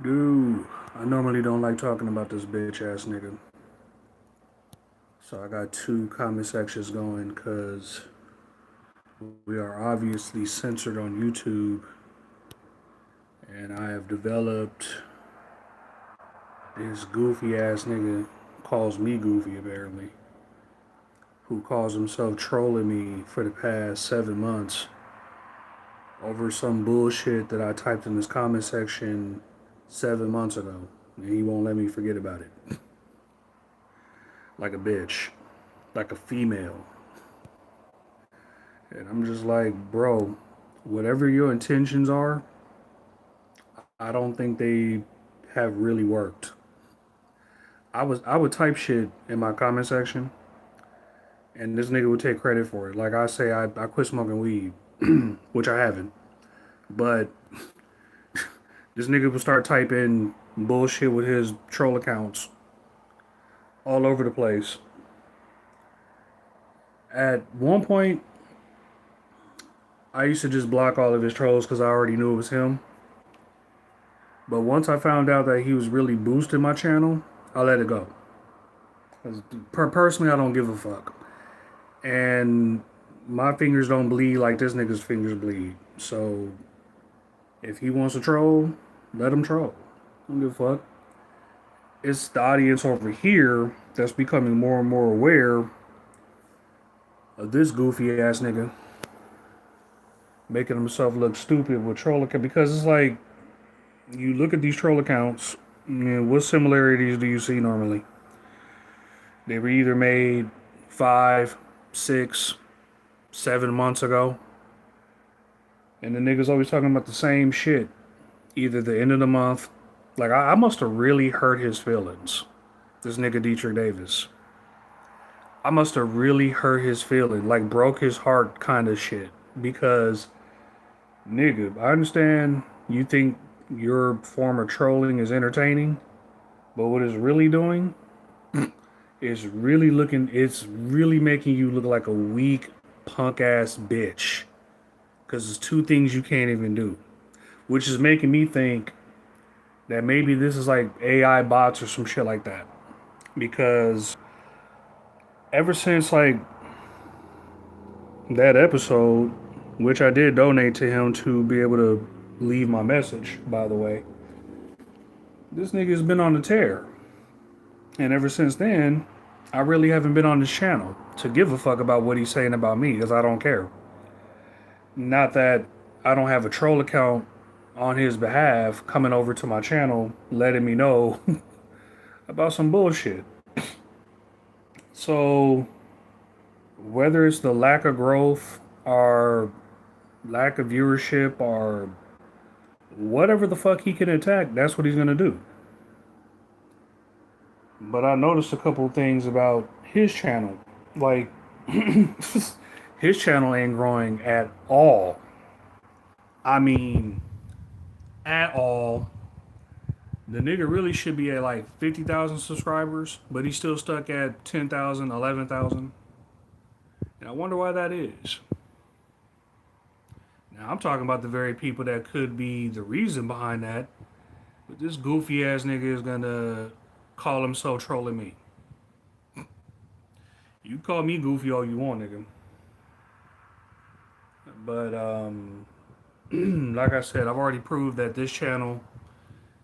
Dude, I normally don't like talking about this bitch ass nigga. So I got two comment sections going because we are obviously censored on YouTube, and I have developed this goofy ass nigga, calls me goofy apparently, who calls himself trolling me for the past 7 months over some bullshit that I typed in this comment section 7 months ago. And he won't let me forget about it. Like a bitch. Like a female. And I'm just like, bro, whatever your intentions are, I don't think they have really worked. I would type shit in my comment section, and this nigga would take credit for it. Like I say, I quit smoking weed, which I haven't. But this nigga would start typing bullshit with his troll accounts all over the place. At one point, I used to just block all of his trolls because I already knew it was him. But once I found out that he was really boosting my channel, I let it go. 'Cause personally, I don't give a fuck. And my fingers don't bleed like this nigga's fingers bleed. So if he wants to troll, let him troll. I don't give a fuck. It's the audience over here that's becoming more and more aware of this goofy ass nigga making himself look stupid with troll account, because it's like you look at these troll accounts, and what similarities do you see normally? They were either made 5, 6, 7 months ago, and the niggas always talking about the same shit. Either the end of the month, like I must have really hurt his feelings. This nigga Dietrich Davis, I must have really hurt his feeling, like broke his heart, kind of shit. Because nigga, I understand you think your form of trolling is entertaining, but what it's really doing it's really making you look like a weak, punk ass bitch. Because it's two things you can't even do. Which is making me think that maybe this is like AI bots or some shit like that. Because ever since like that episode, which I did donate to him to be able to leave my message, by the way, this nigga's been on the tear. And ever since then, I really haven't been on this channel to give a fuck about what he's saying about me, because I don't care. Not that I don't have a troll account on his behalf coming over to my channel letting me know about some bullshit. So whether it's the lack of growth or lack of viewership or whatever the fuck he can attack, that's what he's gonna do. But I noticed a couple things about his channel. Like, his channel ain't growing at all. I mean, at all. The nigga really should be at like 50,000 subscribers, but he's still stuck at 10,000, 11,000. And I wonder why that is. Now, I'm talking about the very people that could be the reason behind that. But this goofy ass nigga is gonna call himself trolling me. You call me goofy all you want, nigga. But like I said, I've already proved that this channel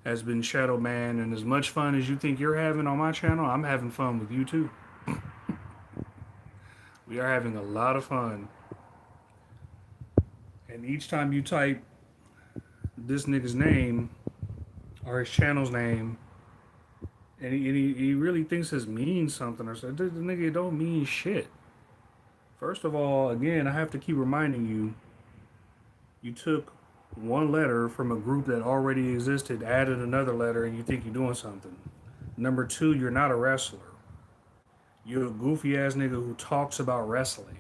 has been shadow banned, and as much fun as you think you're having on my channel, I'm having fun with you too. We are having a lot of fun. And each time you type this nigga's name or his channel's name, and he really thinks this means something or something, the nigga don't mean shit. First of all, again, I have to keep reminding you, you took one letter from a group that already existed, added another letter, and you think you're doing something. Number two, you're not a wrestler. You're a goofy ass nigga who talks about wrestling.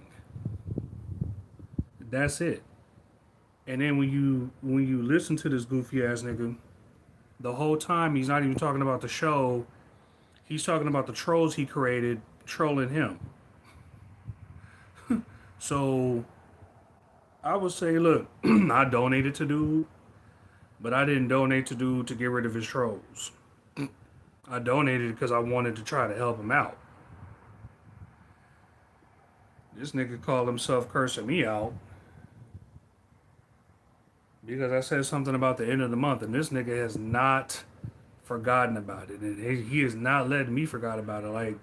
That's it. And then when you listen to this goofy ass nigga, the whole time he's not even talking about the show. He's talking about the trolls he created, trolling him. So I would say, look, I donated to dude, but I didn't donate to dude to get rid of his trolls. I donated because I wanted to try to help him out. This nigga called himself cursing me out because I said something about the end of the month, and this nigga has not forgotten about it, and he is not letting me forget about it. Like,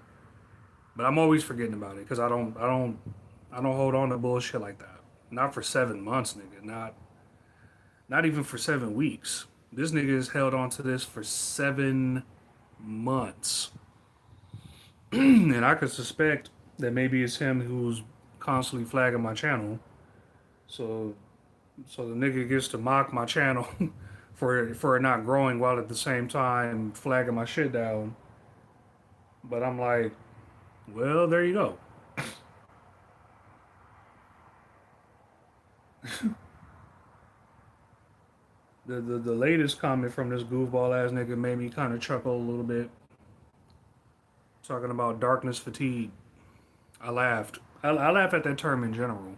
but I'm always forgetting about it because I don't hold on to bullshit like that. Not for 7 months, nigga. Not even for 7 weeks. This nigga has held on to this for 7 months. And I could suspect that maybe it's him who's constantly flagging my channel. So so the nigga gets to mock my channel for it not growing while at the same time flagging my shit down. But I'm like, well, there you go. The latest comment from this goofball ass nigga made me kind of chuckle a little bit. Talking about darkness fatigue. I laughed. I laugh at that term in general.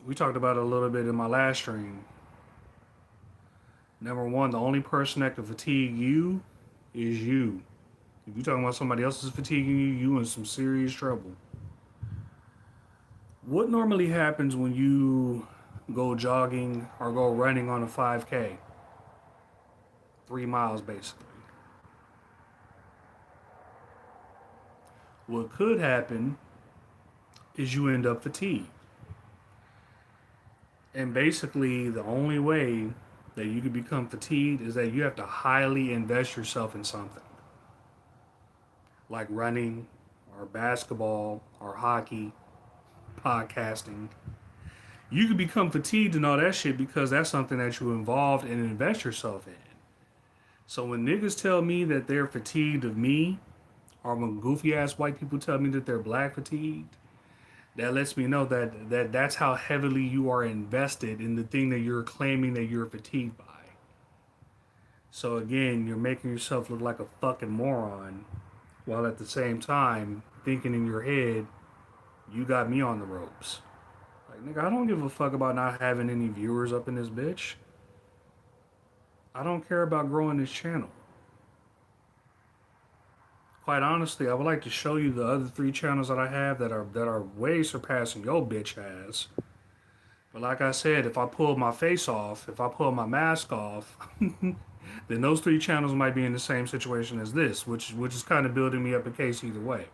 We talked about it a little bit in my last stream. Number one, the only person that can fatigue you is you. If you're talking about somebody else is fatiguing you, you in some serious trouble. What normally happens when you go jogging or go running on a 5K? 3 miles basically. What could happen is you end up fatigued. And basically, the only way that you can become fatigued is that you have to highly invest yourself in something like running or basketball or hockey, podcasting. You can become fatigued and all that shit because that's something that you involved and invest yourself in. So when niggas tell me that they're fatigued of me, or when goofy ass white people tell me that they're black fatigued, that lets me know that's how heavily you are invested in the thing that you're claiming that you're fatigued by. So again, you're making yourself look like a fucking moron while at the same time thinking in your head, you got me on the ropes. Like, nigga, I don't give a fuck about not having any viewers up in this bitch. I don't care about growing this channel. Quite honestly, I would like to show you the other 3 channels that I have that are way surpassing your bitch ass. But like I said, if I pull my face off, if I pull my mask off, then those 3 channels might be in the same situation as this, which is kind of building me up a case either way.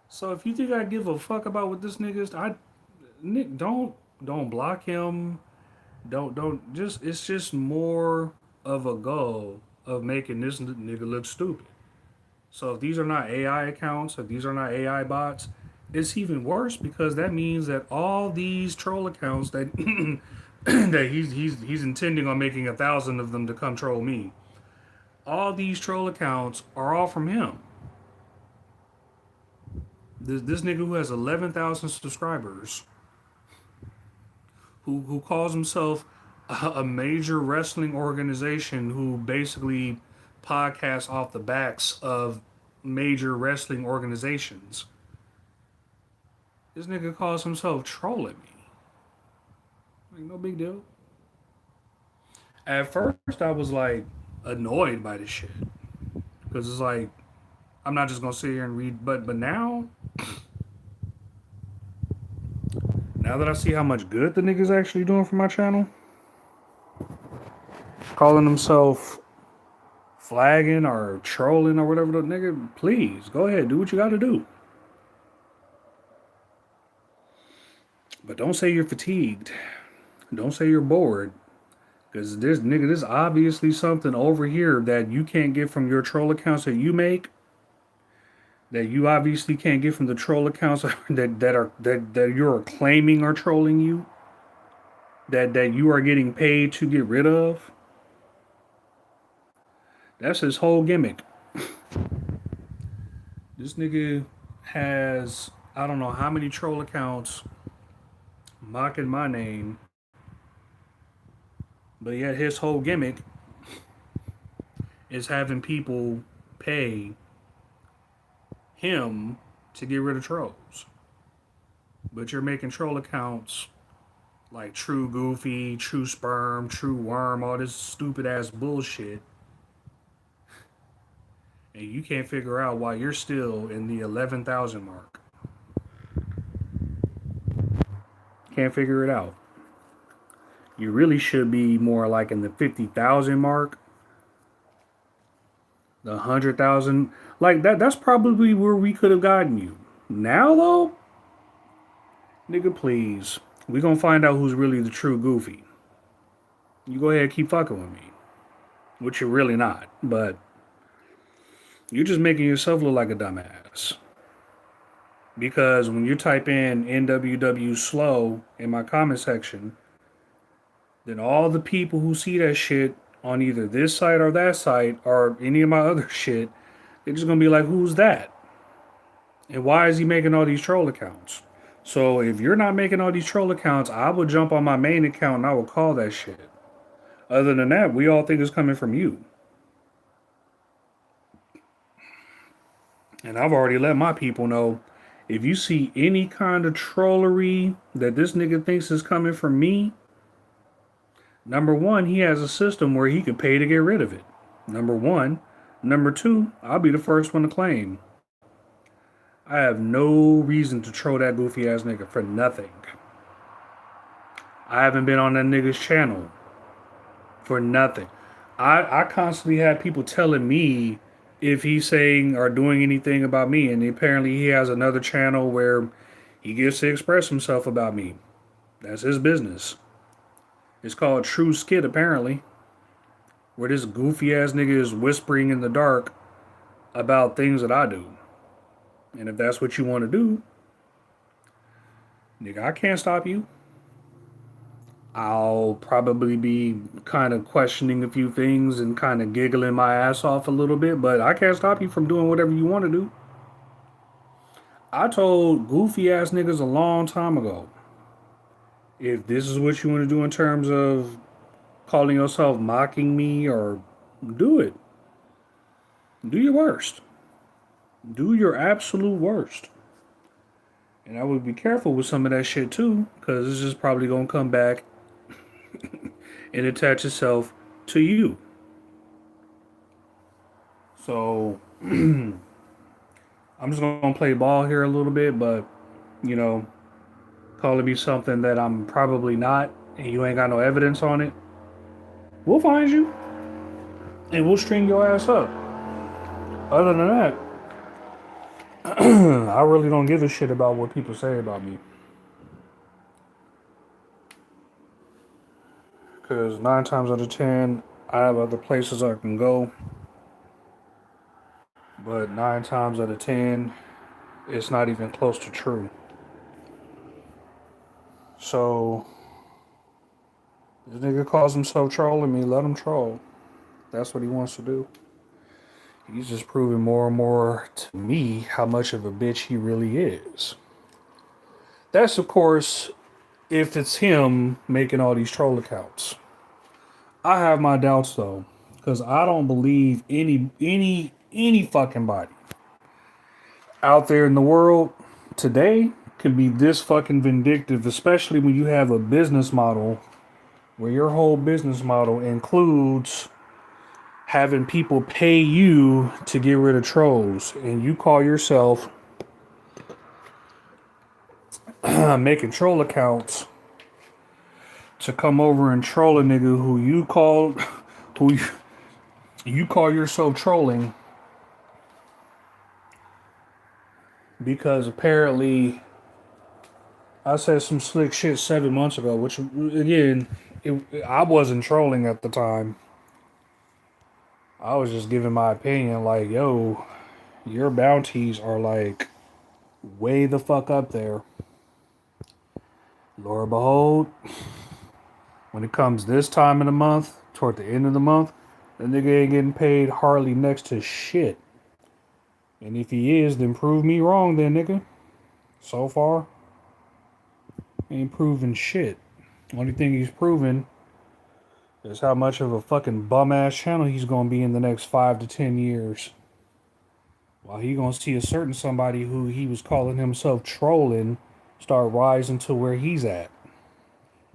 So if you think I give a fuck about what this nigga is, Nick, don't block him. Don't just it's just more of a goal of making this nigga look stupid. So if these are not AI accounts, if these are not AI bots, it's even worse because that means that all these troll accounts that that he's intending on making 1,000 of them to come troll me. All these troll accounts are all from him. This nigga who has 11,000 subscribers, who calls himself a major wrestling organization, who basically podcasts off the backs of major wrestling organizations. This nigga calls himself trolling me. Like, no big deal. At first, I was like annoyed by this shit because it's like I'm not just gonna sit here and read. But now that I see how much good the nigga's actually doing for my channel, calling himself flagging or trolling or whatever, the nigga, please go ahead, do what you got to do. But don't say you're fatigued. Don't say you're bored. Because there's obviously something over here that you can't get from your troll accounts that you make. That you obviously can't get from the troll accounts that you're claiming are trolling you. That you are getting paid to get rid of. That's his whole gimmick. This nigga has I don't know how many troll accounts mocking my name, but yet his whole gimmick is having people pay him to get rid of trolls. But you're making troll accounts like True Goofy, True Sperm, True Worm, all this stupid ass bullshit. And you can't figure out why you're still in the 11,000 mark. Can't figure it out. You really should be more like in the 50,000 mark, the 100,000. Like that's probably where we could have gotten you. Now though, nigga, please. We gonna find out who's really the true Goofy. You go ahead and keep fucking with me. Which you're really not. But you're just making yourself look like a dumbass. Because when you type in NWW Slow in my comment section, then all the people who see that shit on either this site or that site or any of my other shit, they're just gonna be like, who's that? And why is he making all these troll accounts? So if you're not making all these troll accounts, I will jump on my main account and I will call that shit. Other than that, we all think it's coming from you. And I've already let my people know, if you see any kind of trollery that this nigga thinks is coming from me, number one, he has a system where he could pay to get rid of it. Number one. Number two, I'll be the first one to claim. I have no reason to troll that goofy ass nigga for nothing. I haven't been on that nigga's channel for nothing. I constantly have people telling me if he's saying or doing anything about me, and apparently he has another channel where he gets to express himself about me. That's his business. It's called True Skit, apparently, where this goofy ass nigga is whispering in the dark about things that I do. And if that's what you want to do, nigga, I can't stop you. I'll probably be kind of questioning a few things and kind of giggling my ass off a little bit, but I can't stop you from doing whatever you want to do. I told goofy ass niggas a long time ago, if this is what you want to do in terms of calling yourself mocking me, or do it. Do your worst. Do your absolute worst. And I would be careful with some of that shit too, because it's just probably going to come back and attach itself to you. So, I'm just going to play ball here a little bit, but, you know, calling me something that I'm probably not, and you ain't got no evidence on it, we'll find you, and we'll string your ass up. Other than that, I really don't give a shit about what people say about me. Because 9 times out of 10, I have other places I can go. But 9 times out of 10, it's not even close to true. So, this nigga calls himself trolling me, let him troll. That's what he wants to do. He's just proving more and more to me how much of a bitch he really is. That's, of course, if it's him making all these troll accounts. I have my doubts though, because I don't believe any fucking body out there in the world today can be this fucking vindictive, especially when you have a business model where your whole business model includes having people pay you to get rid of trolls, and you call yourself making troll accounts to come over and troll a nigga who you call yourself trolling because apparently I said some slick shit 7 months ago, which again, I wasn't trolling at the time. I was just giving my opinion like, yo, your bounties are like way the fuck up there. Lo and behold, when it comes this time of the month, toward the end of the month, the nigga ain't getting paid hardly next to shit. And if he is, then prove me wrong then, nigga. So far, ain't proving shit. Only thing he's proven is how much of a fucking bum ass channel he's gonna be in the next 5 to 10 years. While he gonna see a certain somebody who he was calling himself trolling start rising to where he's at.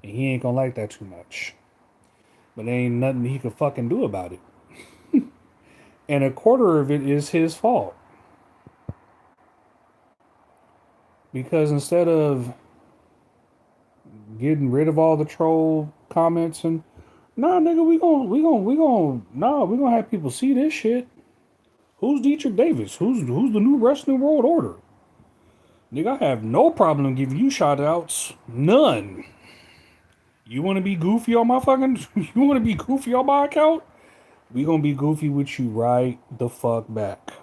And he ain't gonna like that too much. But there ain't nothing he could fucking do about it. And a quarter of it is his fault. Because instead of getting rid of all the troll comments and nah nigga, we gonna have people see this shit. Who's Dietrich Davis? Who's the new Wrestling World Order? Nigga, I have no problem giving you shout outs. None. You wanna be goofy on my fucking you wanna be goofy on my account? We gonna be goofy with you right the fuck back.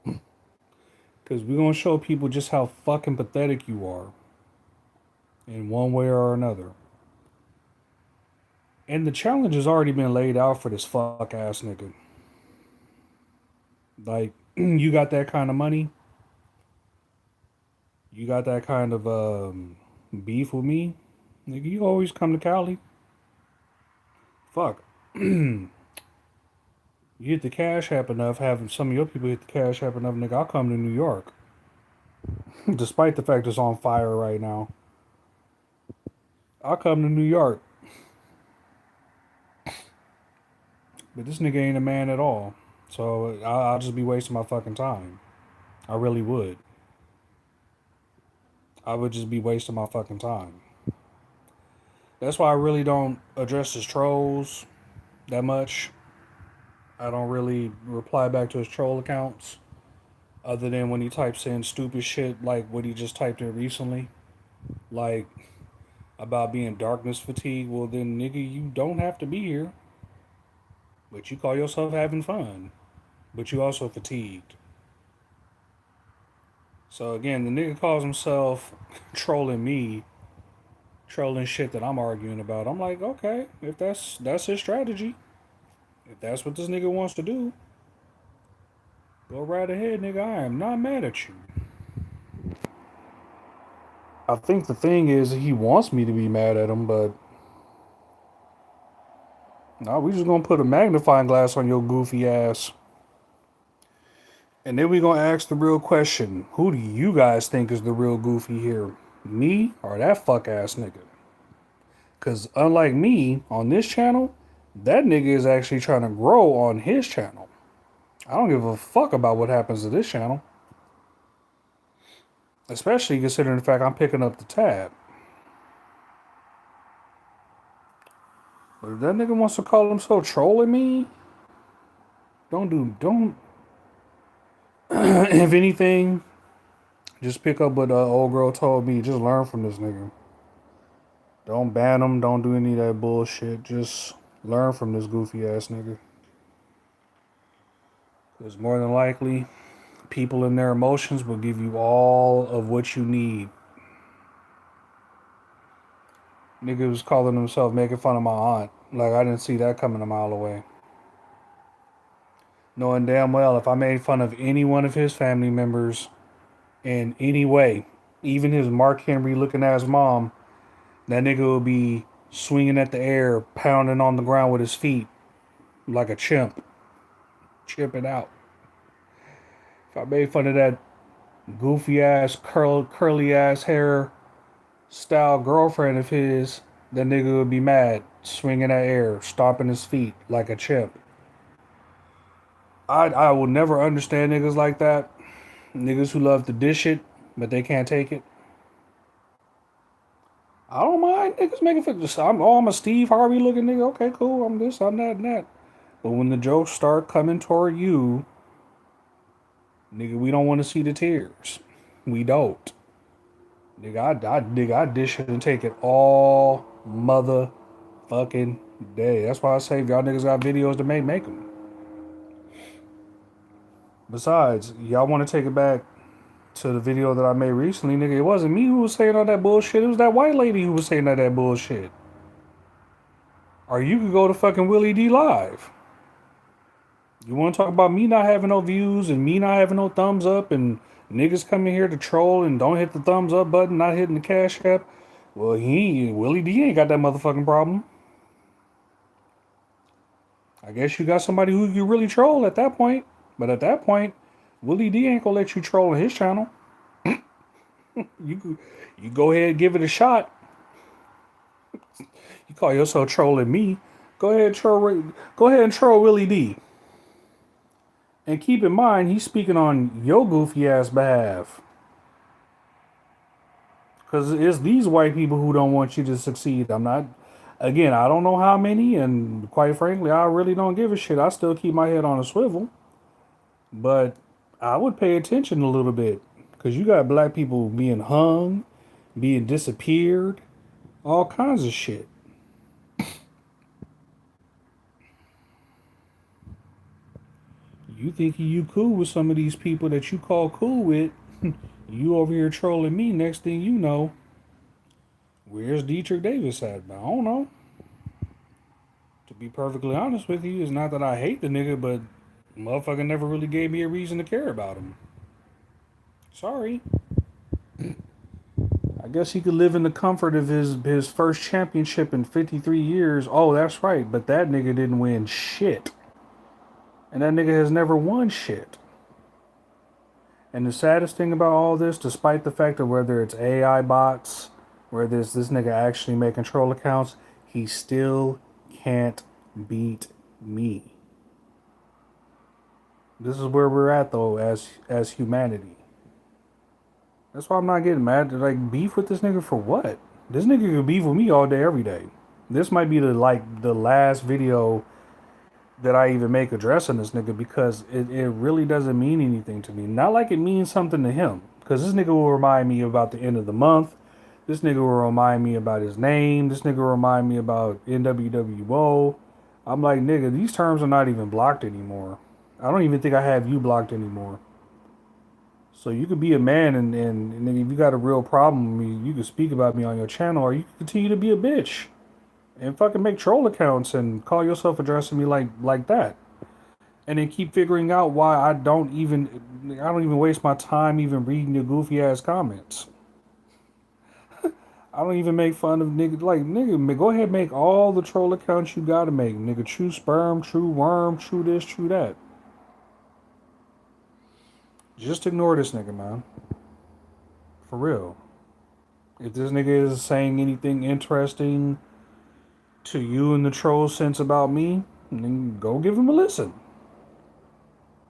Cause we gonna show people just how fucking pathetic you are. In one way or another. And the challenge has already been laid out for this fuck ass nigga. Like, you got that kind of money? You got that kind of beef with me? Nigga, you always come to Cali. Fuck. You hit the cash app enough, having some of your people hit the cash app enough, nigga, I'll come to New York. Despite the fact it's on fire right now. I'll come to New York. But this nigga ain't a man at all. So I'll just be wasting my fucking time. I really would. I would just be wasting my fucking time. That's why I really don't address his trolls that much. I don't really reply back to his troll accounts. Other than when he types in stupid shit like what he just typed in recently. Like about being darkness fatigue. Well then nigga, you don't have to be here. But you call yourself having fun. But you also fatigued. So again, the nigga calls himself trolling me, trolling shit that I'm arguing about. I'm like, okay, if that's his strategy, if that's what this nigga wants to do, go right ahead, nigga. I am not mad at you. I think the thing is he wants me to be mad at him, but no, we just gonna put a magnifying glass on your goofy ass. And then we gonna ask the real question. Who do you guys think is the real goofy here? Me or that fuck ass nigga? Cause unlike me on this channel, that nigga is actually trying to grow on his channel. I don't give a fuck about what happens to this channel. Especially considering the fact I'm picking up the tab. But if that nigga wants to call himself trolling me, don't. If anything, just pick up what old girl told me. Just learn from this nigga. Don't ban him. Don't do any of that bullshit. Just learn from this goofy ass nigga. Because more than likely, people and their emotions will give you all of what you need. Nigga was calling himself making fun of my aunt. Like, I didn't see that coming a mile away. Knowing damn well if I made fun of any one of his family members in any way, even his Mark Henry looking ass mom, that nigga would be swinging at the air, pounding on the ground with his feet like a chimp. Chipping out. If I made fun of that goofy ass, curly ass hair style girlfriend of his, that nigga would be mad, swinging at air, stomping his feet like a chimp. I will never understand niggas like that. Niggas who love to dish it, but they can't take it. I don't mind niggas making fun. I'm a Steve Harvey looking nigga. Okay, cool. I'm this, I'm that, and that. But when the jokes start coming toward you, nigga, we don't want to see the tears. We don't. Nigga, I dish it and take it all motherfucking day. That's why I say if y'all niggas got videos to make them. Besides, y'all want to take it back to the video that I made recently, nigga. It wasn't me who was saying all that bullshit. It was that white lady who was saying all that bullshit. Or you could go to fucking Willie D Live. You want to talk about me not having no views and me not having no thumbs up and niggas coming here to troll and don't hit the thumbs up button, not hitting the cash app? Well, Willie D ain't got that motherfucking problem. I guess you got somebody who you really troll at that point. But at that point, Willie D ain't gonna let you troll on his channel. You you go ahead and give it a shot. You call yourself trolling me. Go ahead and troll. Go ahead and troll Willie D. And keep in mind, he's speaking on your goofy ass behalf. Because it's these white people who don't want you to succeed. I'm not. Again, I don't know how many, and quite frankly, I really don't give a shit. I still keep my head on a swivel. But I would pay attention a little bit. Because you got black people being hung, being disappeared, all kinds of shit. You think you cool with some of these people that you call cool with. You over here trolling me. Next thing you know, where's Dietrich Davis at? I don't know. To be perfectly honest with you, it's not that I hate the nigga, but motherfucker never really gave me a reason to care about him. Sorry. I guess he could live in the comfort of his first championship in 53 years. Oh, that's right. But that nigga didn't win shit. And that nigga has never won shit. And the saddest thing about all this, despite the fact that whether it's AI bots, whether it's this nigga actually making troll accounts, he still can't beat me. This is where we're at though, as humanity. That's why I'm not getting mad. Like, beef with this nigga for what? This nigga could beef with me all day, every day. This might be the last video that I even make addressing this nigga because it really doesn't mean anything to me. Not like it means something to him. Because this nigga will remind me about the end of the month. This nigga will remind me about his name. This nigga will remind me about NWWO. I'm like, nigga, these terms are not even blocked anymore. I don't even think I have you blocked anymore. So you could be a man and if you got a real problem with me, you can speak about me on your channel, or you can continue to be a bitch and fucking make troll accounts and call yourself addressing me like that. And then keep figuring out why I don't even waste my time even reading your goofy ass comments. I don't even make fun of niggas. Like, nigga, go ahead and make all the troll accounts you gotta make. Nigga, Tru Sperm, Tru Worm, Tru this, Tru that. Just ignore this nigga, man. For real. If this nigga is saying anything interesting to you in the troll sense about me, then go give him a listen.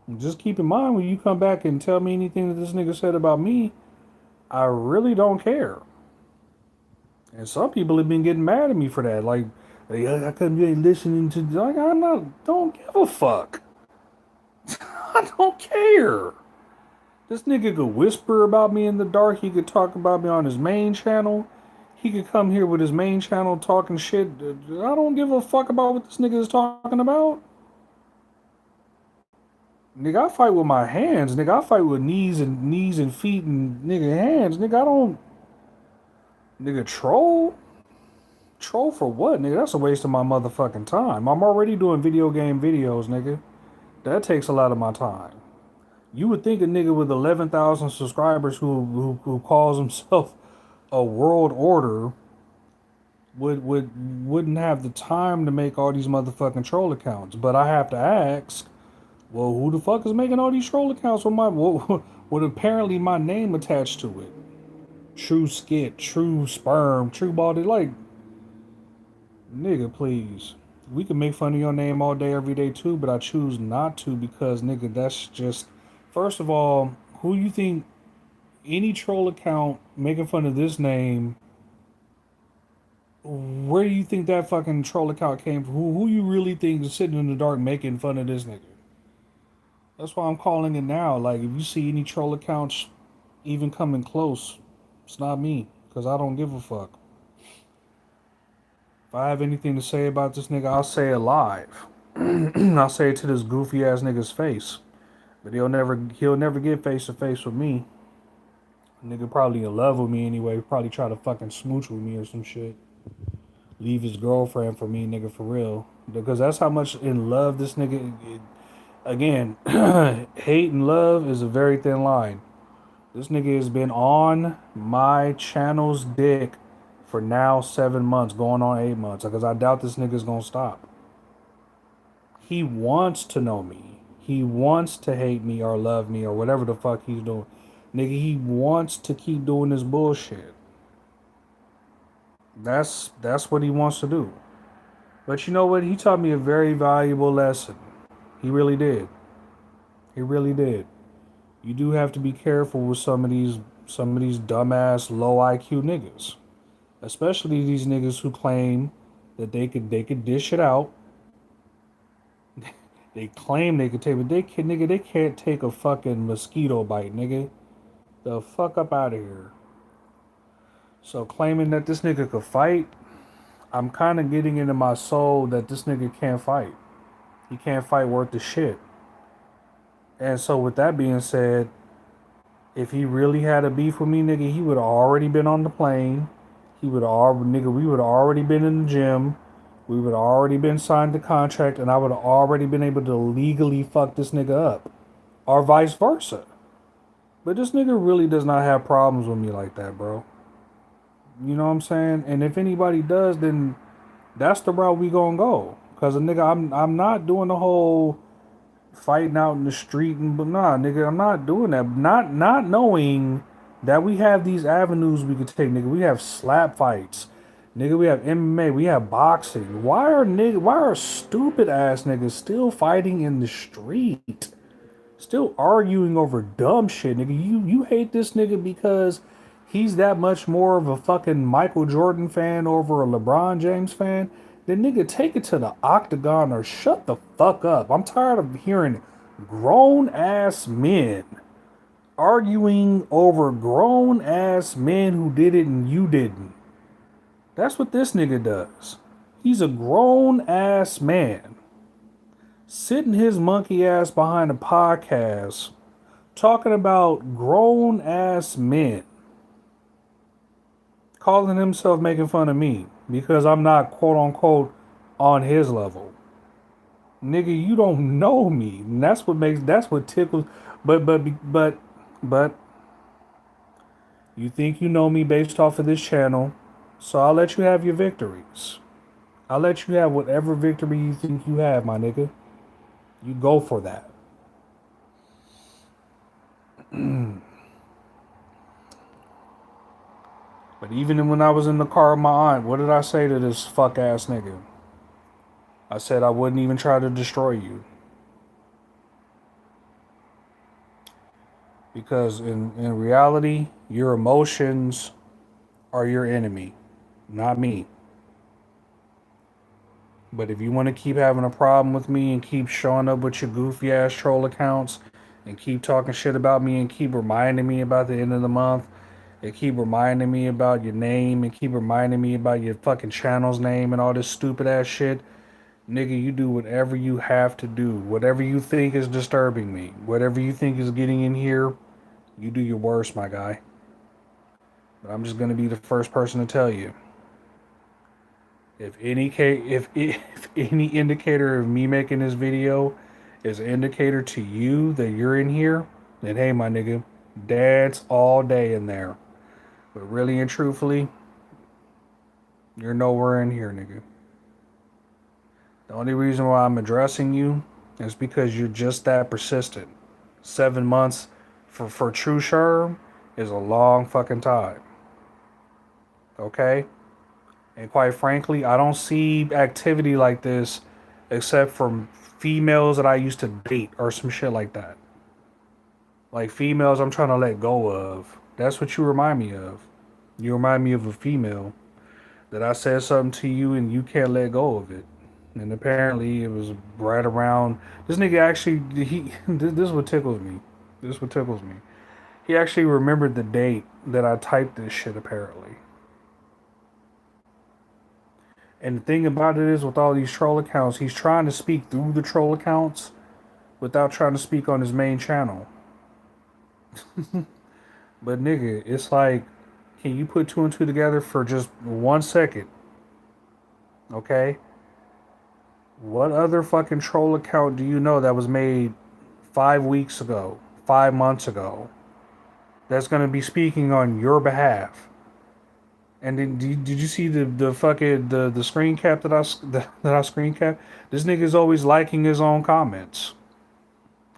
And just keep in mind when you come back and tell me anything that this nigga said about me, I really don't care. And some people have been getting mad at me for that. Like, hey, I couldn't be listening to. Like, I'm not. Don't give a fuck. I don't care. This nigga could whisper about me in the dark. He could talk about me on his main channel. He could come here with his main channel talking shit. I don't give a fuck about what this nigga is talking about. Nigga, I fight with my hands. Nigga, I fight with knees and feet and nigga hands. Nigga, I don't. Nigga, troll? Troll for what, nigga? That's a waste of my motherfucking time. I'm already doing video game videos, nigga. That takes a lot of my time. You would think a nigga with 11,000 subscribers who calls himself a world order wouldn't have the time to make all these motherfucking troll accounts. But I have to ask, well, who the fuck is making all these troll accounts with with apparently my name attached to it? Tru Skit, Tru Sperm, Tru Body. Like, nigga, please. We can make fun of your name all day, every day too, but I choose not to because, nigga, that's just. First of all, who you think any troll account making fun of this name? Where do you think that fucking troll account came from? Who you really think is sitting in the dark making fun of this nigga? That's why I'm calling it now. Like, if you see any troll accounts even coming close, it's not me, because I don't give a fuck. If I have anything to say about this nigga, I'll say it live. I'll say it to this goofy ass nigga's face. But he'll never get face to face with me. Nigga probably in love with me anyway. Probably try to fucking smooch with me or some shit. Leave his girlfriend for me, nigga, for real. Because that's how much in love this nigga. Again, hate and love is a very thin line. This nigga has been on my channel's dick for now 7 months, going on 8 months. Because I doubt this nigga's gonna stop. He wants to know me. He wants to hate me or love me or whatever the fuck he's doing. Nigga, he wants to keep doing this bullshit. That's what he wants to do. But you know what? He taught me a very valuable lesson. He really did. He really did. You do have to be careful with some of these dumbass low IQ niggas. Especially these niggas who claim that they could dish it out. They claim they could take, but they can't take a fucking mosquito bite, nigga. The fuck up out of here. So claiming that this nigga could fight, I'm kind of getting into my soul that this nigga can't fight. He can't fight worth the shit. And so with that being said, if he really had a beef with me, nigga, he would have already been on the plane. He would have nigga, we would have already been in the gym. We would have already been signed the contract, and I would have already been able to legally fuck this nigga up. Or vice versa. But this nigga really does not have problems with me like that, bro. You know what I'm saying? And if anybody does, then that's the route we gonna go. Cause a nigga, I'm not doing the whole fighting out in the street and but nah, nigga, I'm not doing that. Not knowing that we have these avenues we could take, nigga. We have slap fights, nigga. We have MMA. We have boxing. Why are stupid ass niggas still fighting in the street? Still arguing over dumb shit, nigga. You hate this nigga because he's that much more of a fucking Michael Jordan fan over a LeBron James fan. Then nigga, take it to the octagon or shut the fuck up. I'm tired of hearing grown ass men arguing over grown ass men who did it and you didn't. That's what this nigga does. He's a grown ass man sitting his monkey ass behind a podcast talking about grown ass men, calling himself making fun of me because I'm not quote unquote on his level. Nigga, you don't know me. And that's what tickles. But you think you know me based off of this channel, so I'll let you have your victories. I'll let you have whatever victory you think you have, my nigga. You go for that. But even when I was in the car with my aunt, what did I say to this fuck ass nigga? I said I wouldn't even try to destroy you. Because in reality, your emotions are your enemy, not me. But if you want to keep having a problem with me and keep showing up with your goofy ass troll accounts and keep talking shit about me and keep reminding me about the end of the month and keep reminding me about your name and keep reminding me about your fucking channel's name and all this stupid ass shit, nigga, you do whatever you have to do. Whatever you think is disturbing me, whatever you think is getting in here, you do your worst, my guy. But I'm just going to be the first person to tell you. If any indicator of me making this video is an indicator to you that you're in here, then hey, my nigga, dance all day in there. But really and truthfully, you're nowhere in here, nigga. The only reason why I'm addressing you is because you're just that persistent. 7 months for Tru Sherm is a long fucking time. Okay? And quite frankly, I don't see activity like this except from females that I used to date or some shit like that. Like females I'm trying to let go of. That's what you remind me of. You remind me of a female that I said something to you and you can't let go of it. And apparently it was right around this nigga actually this is what tickles me. This is what tickles me. He actually remembered the date that I typed this shit apparently. And the thing about it is, with all these troll accounts, he's trying to speak through the troll accounts without trying to speak on his main channel. But nigga, it's like, can you put two and two together for just 1 second? Okay? What other fucking troll account do you know that was made 5 weeks ago, 5 months ago, that's going to be speaking on your behalf? And then did you see the fucking the screen cap that I screen cap? This nigga's always liking his own comments.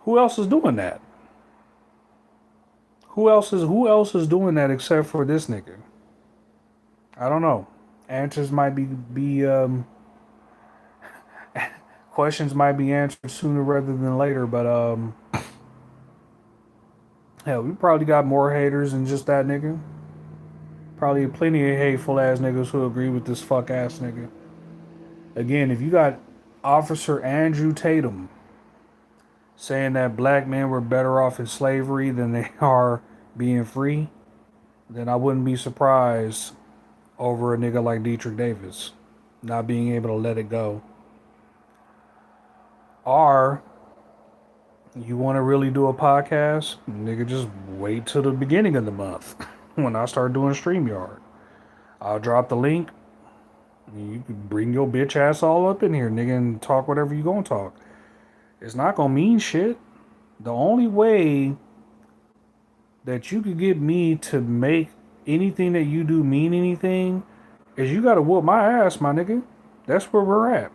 Who else is doing that? Who else is doing that except for this nigga? I don't know. Answers might be questions might be answered sooner rather than later, but hell, we probably got more haters than just that nigga. Probably plenty of hateful ass niggas who agree with this fuck ass nigga. Again, if you got Officer Andrew Tatum saying that black men were better off in slavery than they are being free, then I wouldn't be surprised over a nigga like Dietrich Davis not being able to let it go. Or you want to really do a podcast, nigga, just wait till the beginning of the month when I start doing StreamYard. I'll drop the link. You can bring your bitch ass all up in here, nigga, and talk whatever you gonna talk. It's not gonna mean shit. The only way that you could get me to make anything that you do mean anything is you gotta whoop my ass, my nigga. That's where we're at.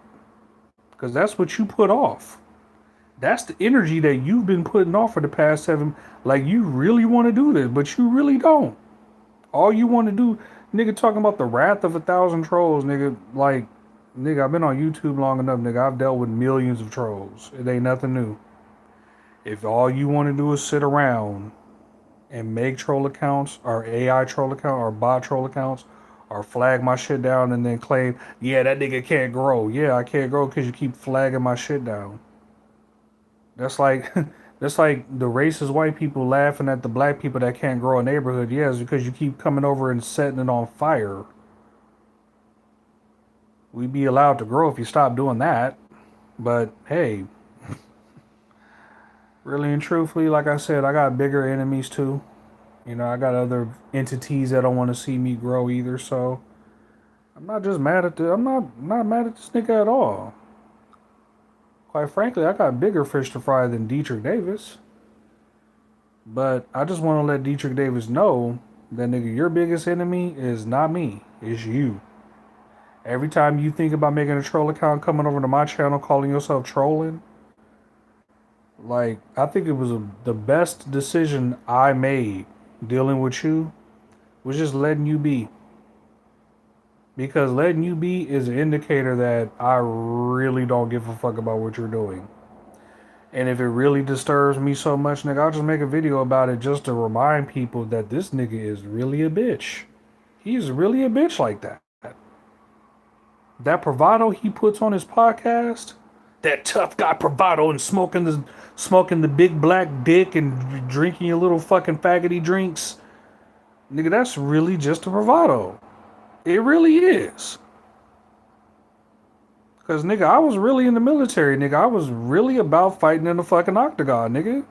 Because that's what you put off. That's the energy that you've been putting off for the past 7. Like, you really want to do this, but you really don't. All you want to do, nigga, talking about the wrath of 1,000 trolls, nigga. Like, nigga, I've been on YouTube long enough, nigga. I've dealt with millions of trolls. It ain't nothing new. If all you want to do is sit around and make troll accounts, or AI troll account, or bot troll accounts, or flag my shit down and then claim, yeah, that nigga can't grow. Yeah, I can't grow because you keep flagging my shit down. That's like that's like the racist white people laughing at the black people that can't grow a neighborhood. Yes, because you keep coming over and setting it on fire. We'd be allowed to grow if you stop doing that. But hey, really and truthfully, like I said, I got bigger enemies too. You know, I got other entities that don't want to see me grow either. So I'm not just mad at I'm not mad at this nigga at all. Quite frankly, I got bigger fish to fry than Dietrich Davis. But I just want to let Dietrich Davis know that, nigga, your biggest enemy is not me. It's you. Every time you think about making a troll account, coming over to my channel, calling yourself trolling, like, I think it was the best decision I made dealing with you was just letting you be. Because letting you be is an indicator that I really don't give a fuck about what you're doing. And if it really disturbs me so much, nigga, I'll just make a video about it just to remind people that this nigga is really a bitch. He's really a bitch like that. That bravado he puts on his podcast, that tough guy bravado and smoking the big black dick and drinking your little fucking faggoty drinks, nigga, that's really just a bravado. It really is. Because, nigga, I was really in the military, nigga. I was really about fighting in the fucking octagon, nigga.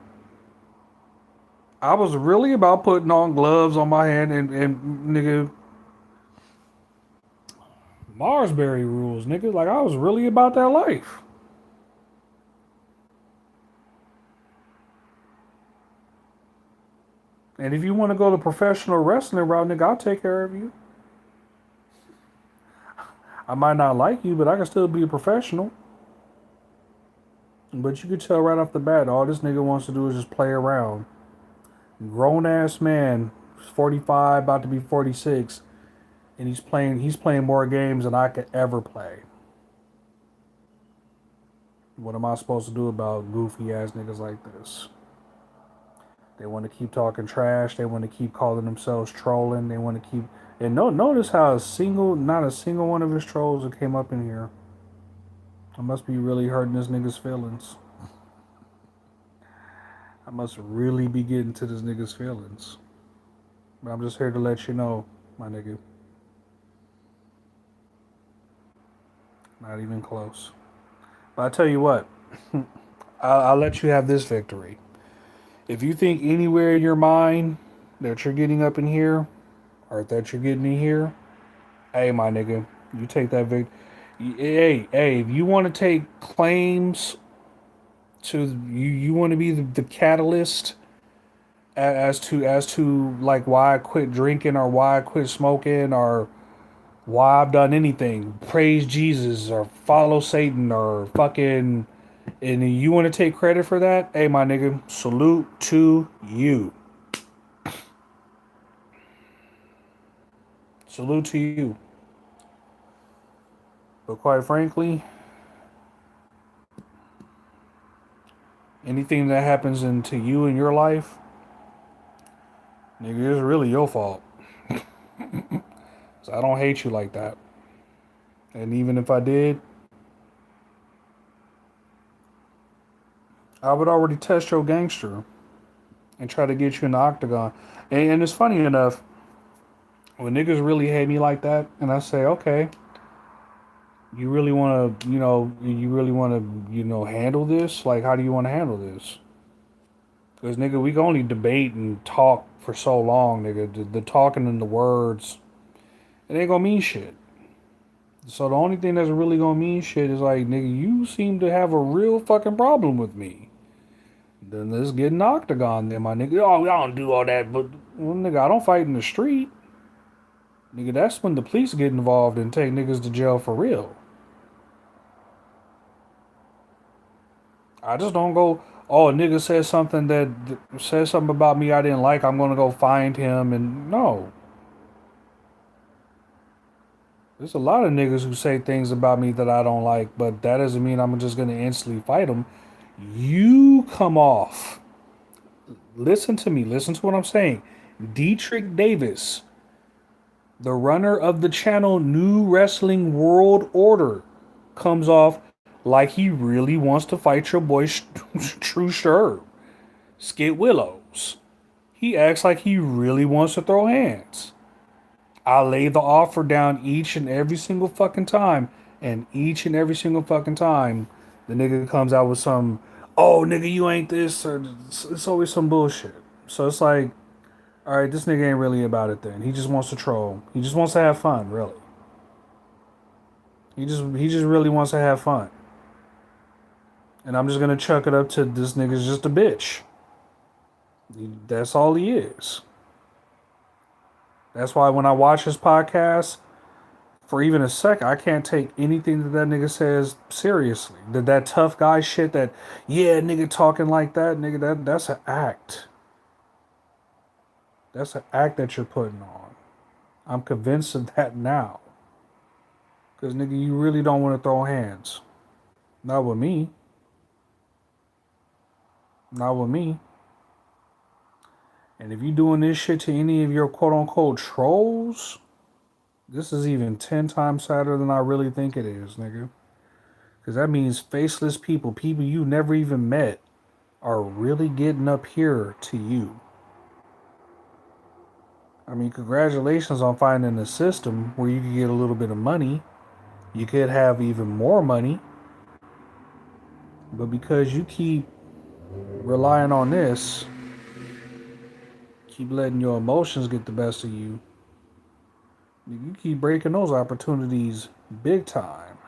I was really about putting on gloves on my hand and nigga, Marsberry rules, nigga. Like, I was really about that life. And if you want to go the professional wrestling route, nigga, I'll take care of you. I might not like you, but I can still be a professional. But you could tell right off the bat, all this nigga wants to do is just play around. Grown ass man, 45, about to be 46, and he's playing more games than I could ever play. What am I supposed to do about goofy ass niggas like this? They want to keep talking trash. They want to keep calling themselves trolling. They want to keep... And notice how not a single one of his trolls that came up in here. I must be really hurting this nigga's feelings. I must really be getting to this nigga's feelings. But I'm just here to let you know, my nigga. Not even close. But I tell you what, I'll let you have this victory. If you think anywhere in your mind that you're getting up in here, or that you're getting in here, hey, my nigga, you take that victory. Hey, if you want to take claims to you want to be the catalyst as to like why I quit drinking or why I quit smoking or why I've done anything, praise Jesus or follow Satan or fucking And you want to take credit for that? Hey, my nigga, salute to you. Salute to you. But quite frankly, anything that happens into you in your life, nigga, it's really your fault. So I don't hate you like that. And even if I did, I would already test your gangster and try to get you in the octagon. And it's funny enough, when niggas really hate me like that, and I say, okay, you really want to, you really want to, handle this? Like, how do you want to handle this? Because, nigga, we can only debate and talk for so long, nigga. The talking and the words, it ain't gonna mean shit. So the only thing that's really gonna mean shit is like, nigga, you seem to have a real fucking problem with me. Then let's get an octagon then, my nigga. Oh, I don't do all that, but, well, nigga, I don't fight in the street. Nigga, that's when the police get involved and take niggas to jail for real. I just don't go, oh, a nigga says something about me I didn't like, I'm gonna go find him and no. There's a lot of niggas who say things about me that I don't like, but that doesn't mean I'm just gonna instantly fight them. You come off. Listen to me. Listen to what I'm saying. Dietrich Davis, the runner of the channel New Wrestling World Order, comes off like he really wants to fight your boy Tru Sherm, Skid Willows. He acts like he really wants to throw hands. I lay the offer down each and every single fucking time, and each and every single fucking time, the nigga comes out with some, oh nigga, you ain't this, or it's always some bullshit. So it's like, all right, this nigga ain't really about it then. He just wants to troll. He just wants to have fun, really. He just really wants to have fun. And I'm just gonna chuck it up to this nigga's just a bitch. That's all he is. That's why when I watch his podcast, for even a second, I can't take anything that nigga says seriously. That tough guy shit that, yeah, nigga talking like that, nigga, that's an act. That's an act that you're putting on. I'm convinced of that now. Because, nigga, you really don't want to throw hands. Not with me. Not with me. And if you doing this shit to any of your quote unquote trolls, this is even 10 times sadder than I really think it is, nigga. Because that means faceless people you never even met, are really getting up here to you. I mean, congratulations on finding a system where you can get a little bit of money. You could have even more money. But because you keep relying on this, keep letting your emotions get the best of you, you keep breaking those opportunities big time.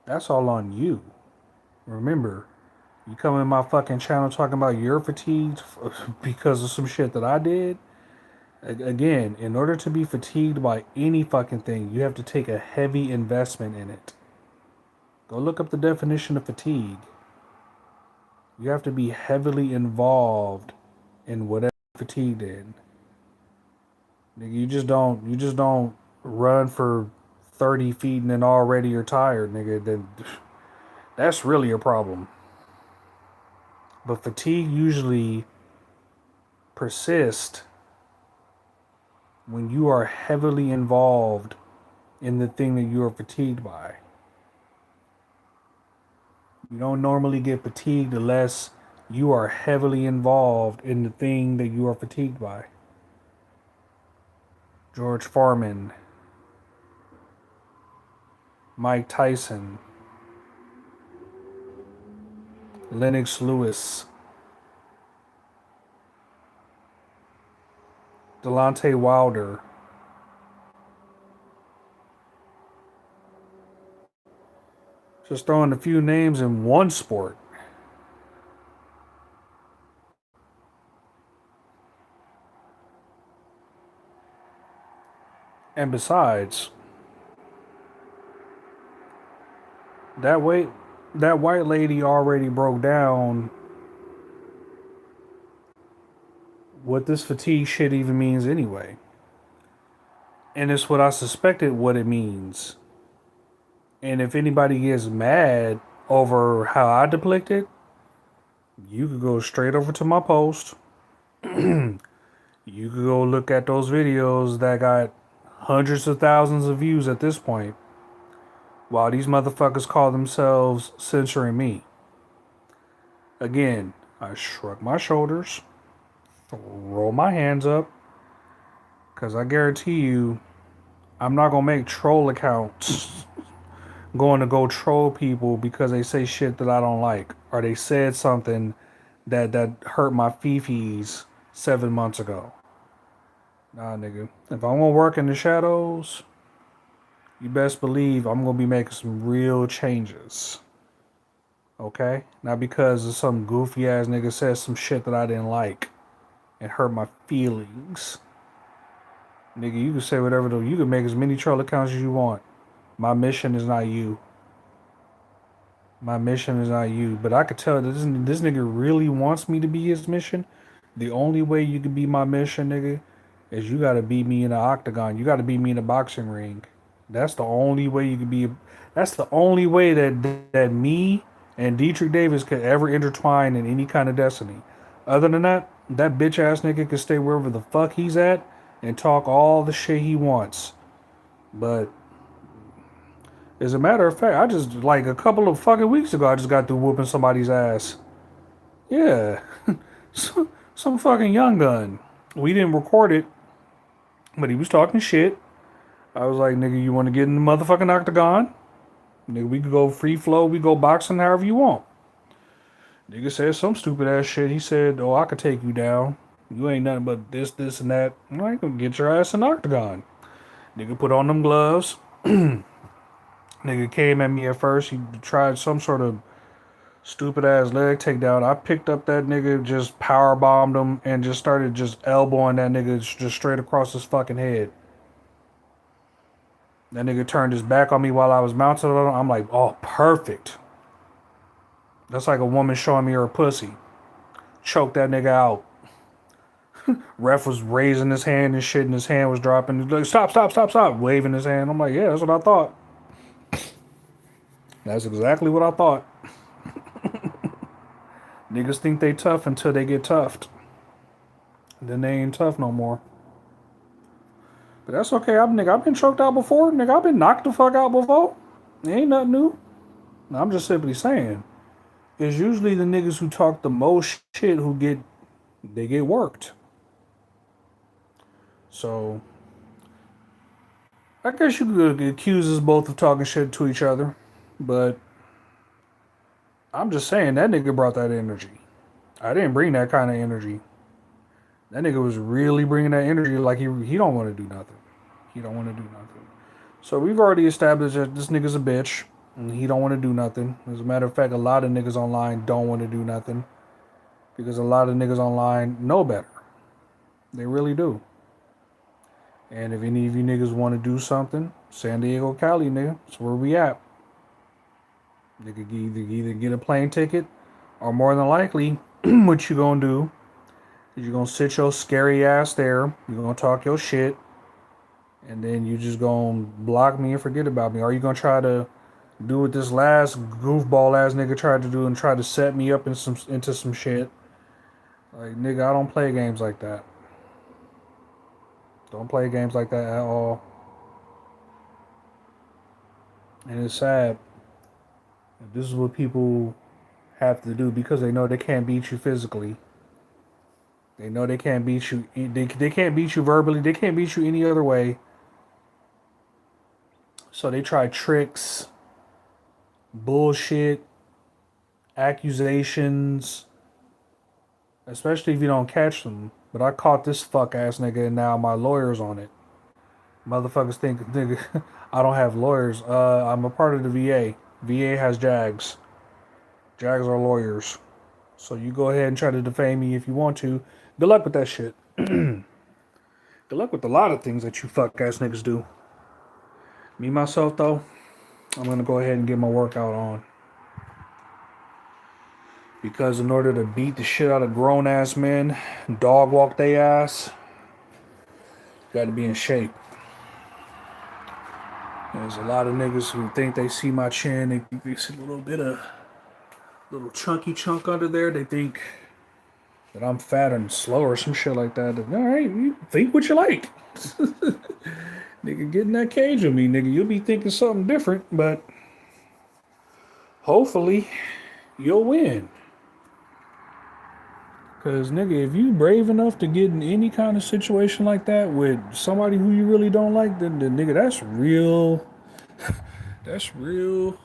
That's all on you. Remember, you come in my fucking channel talking about you're fatigued because of some shit that I did. Again, in order to be fatigued by any fucking thing, you have to take a heavy investment in it. Go look up the definition of fatigue. You have to be heavily involved in whatever you're fatigued in. Nigga, you just don't run for 30 feet and then already you're tired, nigga. Then that's really a problem. But fatigue usually persists when you are heavily involved in the thing that you are fatigued by. You don't normally get fatigued unless you are heavily involved in the thing that you are fatigued by. George Foreman, Mike Tyson, Lennox Lewis, Deontay Wilder, just throwing a few names in one sport. And besides, that weight, that white lady already broke down what this fatigue shit even means anyway. And it's what I suspected what it means. And if anybody gets mad over how I depict it, you could go straight over to my post. You could go look at those videos that got hundreds of thousands of views at this point, while these motherfuckers call themselves censoring me. Again, I shrug my shoulders, roll my hands up, because I guarantee you, I'm not going to make troll accounts going to go troll people because they say shit that I don't like, or they said something that hurt my fifis 7 months ago. Nah, nigga. If I want to work in the shadows, you best believe I'm gonna be making some real changes. Okay? Not because of some goofy ass nigga said some shit that I didn't like and hurt my feelings. Nigga, you can say whatever though. You can make as many troll accounts as you want. My mission is not you. My mission is not you. But I could tell that this nigga really wants me to be his mission. The only way you can be my mission, nigga, is you gotta beat me in the octagon. You gotta beat me in a boxing ring. That's the only way you can be. That's the only way that me and Dietrich Davis could ever intertwine in any kind of destiny. Other than that, that bitch ass nigga can stay wherever the fuck he's at and talk all the shit he wants. But as a matter of fact, I just like a couple of fucking weeks ago, I just got through whooping somebody's ass. Yeah, some fucking young gun. We didn't record it, but he was talking shit. I was like, nigga, you want to get in the motherfucking octagon? Nigga, we could go free flow, we go boxing however you want. Nigga said some stupid ass shit. He said, oh, I could take you down. You ain't nothing but this, and that. I'm like, get your ass in the octagon. Nigga put on them gloves. Nigga came at me at first. He tried some sort of stupid ass leg takedown. I picked up that nigga, just power bombed him, and just started just elbowing that nigga just straight across his fucking head. That nigga turned his back on me while I was mounted on him. I'm like, oh, perfect. That's like a woman showing me her pussy. Choke that nigga out. Ref was raising his hand and shit, and his hand was dropping. He's like, stop, waving his hand. I'm like, yeah, that's what I thought. That's exactly what I thought. Niggas think they tough until they get toughed. Then they ain't tough no more. But that's okay. I've been choked out before. Nigga, I've been knocked the fuck out before. It ain't nothing new. I'm just simply saying. It's usually the niggas who talk the most shit who get worked. So I guess you could accuse us both of talking shit to each other. But I'm just saying that nigga brought that energy. I didn't bring that kind of energy. That nigga was really bringing that energy like he don't want to do nothing. He don't want to do nothing. So we've already established that this nigga's a bitch and he don't want to do nothing. As a matter of fact, a lot of niggas online don't want to do nothing because a lot of niggas online know better. They really do. And if any of you niggas want to do something, San Diego, Cali, nigga, that's where we at. Nigga either get a plane ticket or more than likely, what you gonna do is you gonna sit your scary ass there, you gonna talk your shit, and then you just gonna block me and forget about me. Or you gonna try to do what this last goofball ass nigga tried to do and try to set me up into some shit. Like, nigga, I don't play games like that. Don't play games like that at all. And it's sad. This is what people have to do because they know they can't beat you physically. They know they can't beat you. They can't beat you verbally. They can't beat you any other way. So they try tricks, bullshit, accusations, especially if you don't catch them. But I caught this fuck ass nigga and now my lawyer's on it. Motherfuckers think, nigga, I don't have lawyers. I'm a part of the VA. VA has JAGs. JAGs are lawyers. So you go ahead and try to defame me if you want to. Good luck with that shit. Good luck with a lot of things that you fuck ass niggas do. Me, myself, though, I'm going to go ahead and get my workout on. Because in order to beat the shit out of grown ass men, dog walk they ass, you gotta be in shape. There's a lot of niggas who think they see my chin, they think they see a little chunky chunk under there. They think that I'm fat and slow or some shit like that. All right, you think what you like. Nigga, get in that cage with me, nigga. You'll be thinking something different, but hopefully you'll win. Because, nigga, if you brave enough to get in any kind of situation like that with somebody who you really don't like, then nigga, that's real. That's real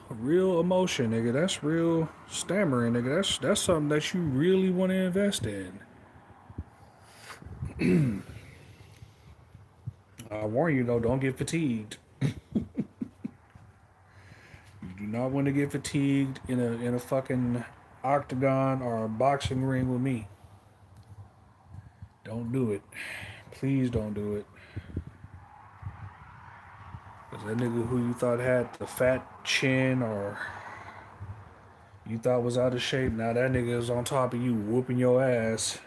emotion, nigga. That's real stammering, nigga. That's something that you really want to invest in. I warn you though, don't get fatigued. You do not want to get fatigued in a fucking octagon or a boxing ring with me. Don't do it. Please don't do it. Cause that nigga who you thought had the fat chin or you thought was out of shape, now that nigga is on top of you whooping your ass.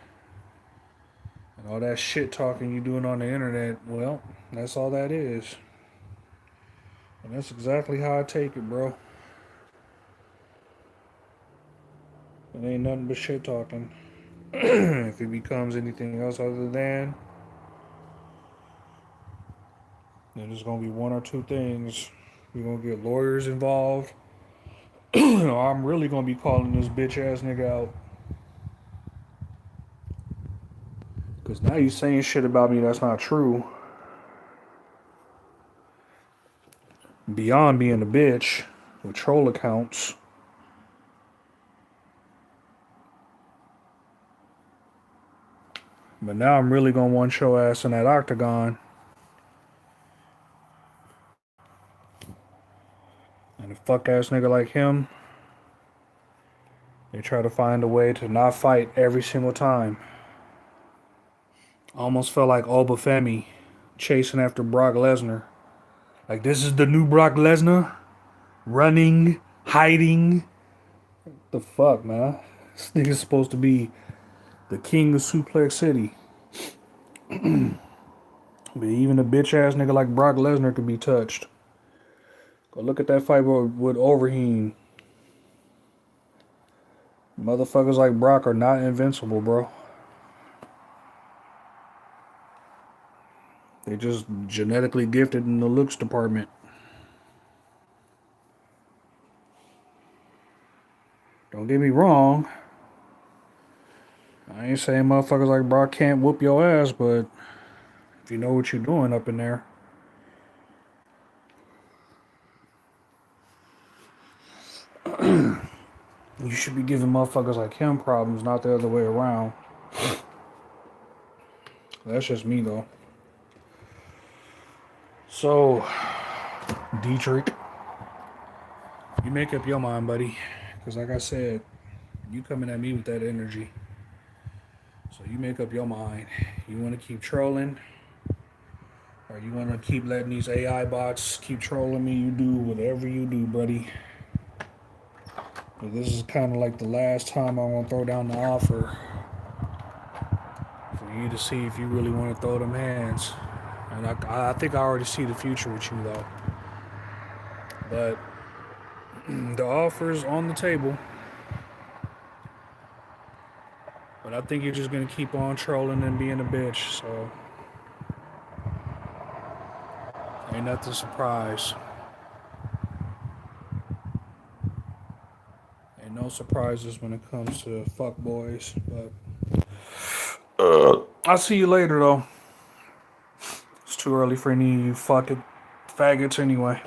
And all that shit talking you doing on the internet, well, that's all that is. And that's exactly how I take it, bro. It ain't nothing but shit talking. If it becomes anything else other than, then there's gonna be one or two things. We're gonna get lawyers involved. I'm really gonna be calling this bitch ass nigga out. Cause now you saying shit about me that's not true. Beyond being a bitch with troll accounts. But now I'm really gonna want your ass in that octagon. And a fuck ass nigga like him, they try to find a way to not fight every single time. Almost felt like Obafemi chasing after Brock Lesnar. Like, this is the new Brock Lesnar? Running, hiding. The fuck, man? This nigga's supposed to be the king of Suplex City. But even a bitch ass nigga like Brock Lesnar could be touched. Go look at that fight with Overheen. Motherfuckers like Brock are not invincible, bro. They just genetically gifted in the looks department. Don't get me wrong. I ain't saying motherfuckers like Brock can't whoop your ass, but if you know what you're doing up in there. You should be giving motherfuckers like him problems, not the other way around. That's just me, though. So, Dietrich, you make up your mind, buddy. Because like I said, you coming at me with that energy. So you make up your mind. You want to keep trolling? Or you want to keep letting these AI bots keep trolling me? You do whatever you do, buddy. But this is kind of like the last time I want to throw down the offer for you to see if you really want to throw them hands. And I think I already see the future with you, though. But the offer's on the table. But I think you're just going to keep on trolling and being a bitch, so ain't nothing to surprise. Ain't no surprises when it comes to fuck boys, but I'll see you later, though. It's too early for any of you fucking faggots anyway.